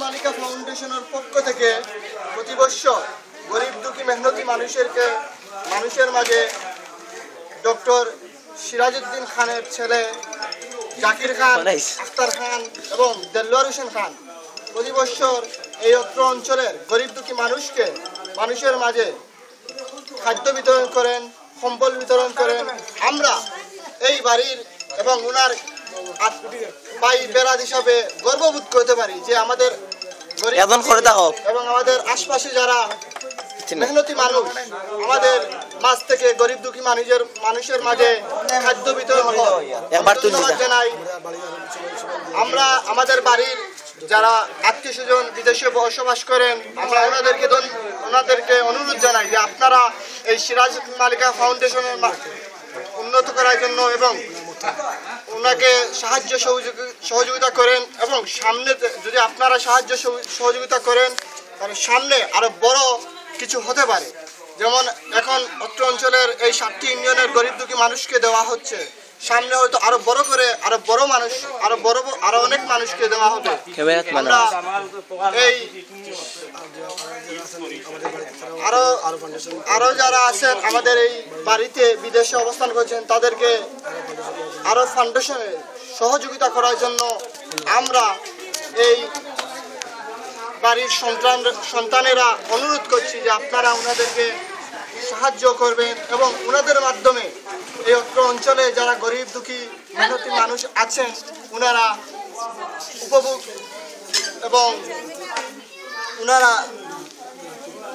মালিকা ফাউন্ডেশনের পক্ষ থেকে প্রতি বছর গরিব দুঃখী মেহনতি মানুষের মাঝে ডক্টর সিরাজউদ্দিন খানের ছেলে জাকির খান, আখতার খান এবং দেলোয়ার হোসেন খান প্রতি বছর এই অত্র অঞ্চলের গরিব দুঃখী মানুষের মাঝে খাদ্য বিতরণ করেন, সম্বল বিতরণ করেন। আমরা এই বাড়ির এবং ওনার ভাই বেড়াদ হিসাবে গর্ববোধ করতে পারি যে আমাদের এবং আমাদের আশপাশে যারা মেহনতি মানুষ আমাদের মাঝ থেকে গরিব দুঃখী মানুষের মাঝে খাদ্য বিতরণ জানাই। আমরা আমাদের বাড়ির যারা আত্মীয় স্বজন বিদেশে বসবাস করেন আমরা ওনাদেরকে অনুরোধ জানাই যে আপনারা এই সিরাজ মালিকা ফাউন্ডেশনের উন্নত করার জন্য এবং ওনাকে সাহায্য সহযোগিতা করেন এবং সামনে যদি আপনারা সাহায্য সহযোগিতা করেন তাহলে সামনে আরো বড় কিছু হতে পারে। যেমন এখন অত্র অঞ্চলের এই 7টি ইউনিয়নের গরিব দুঃখী মানুষকে দেওয়া হচ্ছে, সামনে হয়তো আরো বড় করে আরো অনেক মানুষকে দেওয়া হবে। আমরা এই আরো যারা আছেন আমাদের এই বাড়িতে বিদেশে অবস্থান করছেন তাদেরকে আরো ফাউন্ডেশনে সহযোগিতা করার জন্য আমরা এই বাড়ির সন্তানেরা অনুরোধ করছি যে আপনারা ওনাদেরকে সাহায্য করবেন এবং ওনাদের মাধ্যমে এই অত্র অঞ্চলে যারা গরিব দুঃখী মেহনতি মানুষ আছেন ওনারা উপভোগ এবং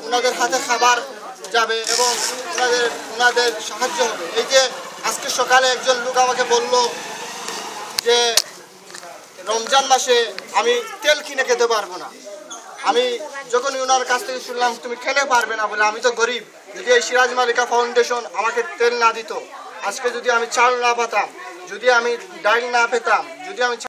ওনাদের হাতে খাবার যাবে এবং ওনাদের সাহায্য হবে। এই যে আজকে সকালে একজন লোক আমাকে বলল যে রমজান মাসে আমি তেল কিনে খেতে পারবো না। আমি যখনই ওনার কাছ থেকে শুনলাম তুমি খেলে পারবে না বলে, আমি তো গরিব, যদি এই সিরাজ মালিকা ফাউন্ডেশন আমাকে তেল না দিত, আজকে যদি আমি চাল না পেতাম, যদি আমি ডাল না পেতাম, যদি আমি